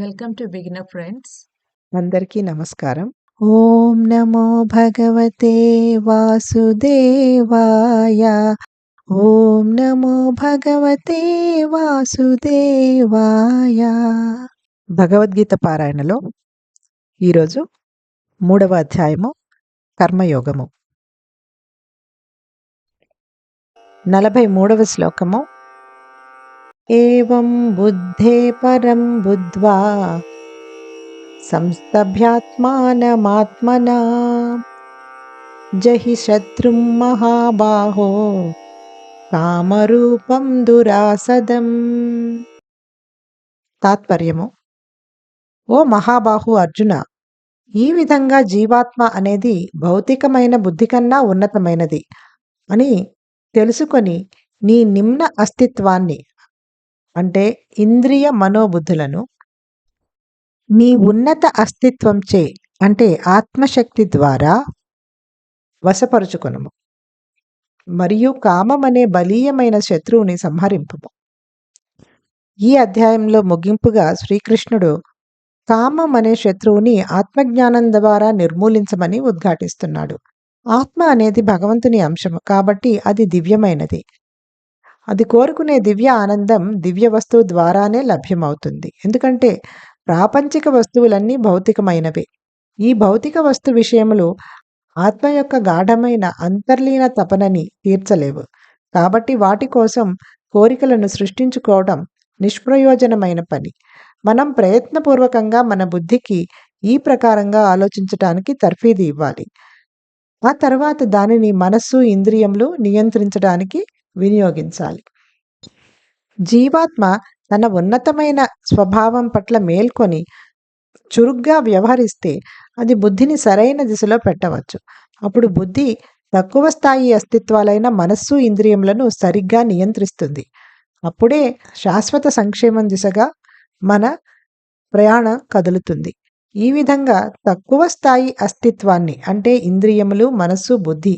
Welcome to beginner friends. అందరికీ నమస్కారం. ఓం నమో భగవతే వాసుదేవాయ. ఓం నమో భగవతే వాసుదేవాయ. భగవద్గీత పారాయణలో ఈరోజు 3వ అధ్యాయము కర్మయోగము. 43వ శ్లోకము. ఏవం బుద్ధే పరం బుద్ధ్వా సంస్తభ్యాత్మానమాత్మనా జహి శత్రుం మహాబాహో కామరూపం దురాసదం. తాత్పర్యము: ఓ మహాబాహు అర్జున, ఈ విధంగా జీవాత్మ అనేది భౌతికమైన బుద్ధి కన్నా ఉన్నతమైనది అని తెలుసుకొని నీ నిమ్న అస్తిత్వాన్ని అంటే ఇంద్రియ మనోబుద్ధులను నీ ఉన్నత అస్తిత్వంచే అంటే ఆత్మశక్తి ద్వారా వశపరుచుకొనుము మరియు కామమనే బలీయమైన శత్రువుని సంహరింపుము. ఈ అధ్యాయంలో ముగింపుగా శ్రీకృష్ణుడు కామం అనే శత్రువుని ఆత్మజ్ఞానం ద్వారా నిర్మూలించమని ఉద్ఘాటిస్తున్నాడు. ఆత్మ అనేది భగవంతుని అంశము కాబట్టి అది దివ్యమైనది. అది కోరుకునే దివ్య ఆనందం దివ్య వస్తువు ద్వారానే లభ్యమవుతుంది. ఎందుకంటే ప్రాపంచిక వస్తువులన్నీ భౌతికమైనవే. ఈ భౌతిక వస్తు విషయములు ఆత్మ యొక్క గాఢమైన అంతర్లీన తపనని తీర్చలేవు. కాబట్టి వాటి కోసం కోరికలను సృష్టించుకోవడం నిష్ప్రయోజనమైన పని. మనం ప్రయత్నపూర్వకంగా మన బుద్ధికి ఈ ప్రకారంగా ఆలోచించటానికి తర్ఫీదు ఇవ్వాలి. ఆ తర్వాత దానిని మనస్సు ఇంద్రియములు నియంత్రించడానికి వినియోగించాలి. జీవాత్మ తన ఉన్నతమైన స్వభావం పట్ల మేల్కొని చురుగ్గా వ్యవహరిస్తే అది బుద్ధిని సరైన దిశలో పెట్టవచ్చు. అప్పుడు బుద్ధి తక్కువ స్థాయి అస్తిత్వాలైన మనస్సు ఇంద్రియములను సరిగ్గా నియంత్రిస్తుంది. అప్పుడే శాశ్వత సంక్షేమం దిశగా మన ప్రయాణం కదులుతుంది. ఈ విధంగా తక్కువ స్థాయి అస్తిత్వాన్ని అంటే ఇంద్రియములు, మనస్సు, బుద్ధి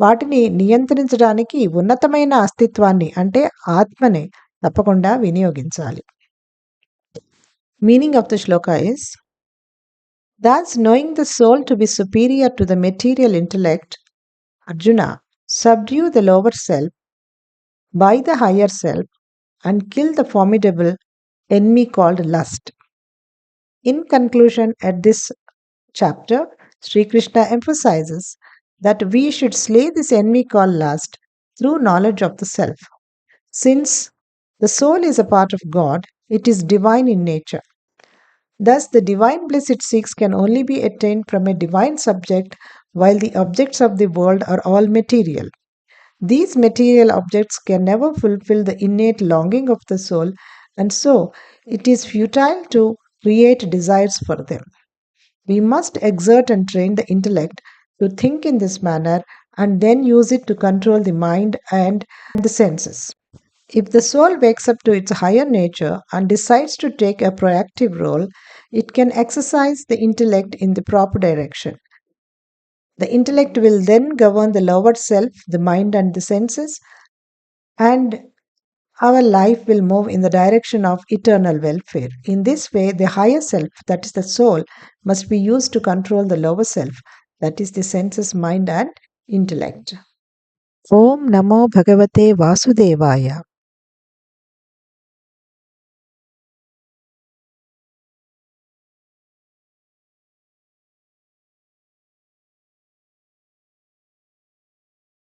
వాటిని నియంత్రించడానికి ఉన్నతమైన అస్తిత్వాన్ని అంటే ఆత్మని తప్పకుండా వినియోగించాలి. Meaning of the shloka is: thus knowing the soul to be superior to the material intellect, Arjuna, subdue the lower self by the higher self and kill the formidable enemy called lust. In conclusion, at this chapter, Sri Krishna emphasizes that we should slay this enemy called lust through knowledge of the self. Since the soul is a part of God, it is divine in nature. Thus, the divine bliss it seeks can only be attained from a divine subject, while the objects of the world are all material. These material objects can never fulfill the innate longing of the soul, and so it is futile to create desires for them. We must exert and train the intellect to think in this manner and then use it to control the mind and the senses. If the soul wakes up to its higher nature and decides to take a proactive role, it can exercise the intellect in the proper direction. The intellect will then govern the lower self, the mind and the senses, and our life will move in the direction of eternal welfare. In this way, the higher self, that is the soul, must be used to control the lower self, that is the senses, mind and intellect. ఓం నమో భగవతే వాసుదేవాయ.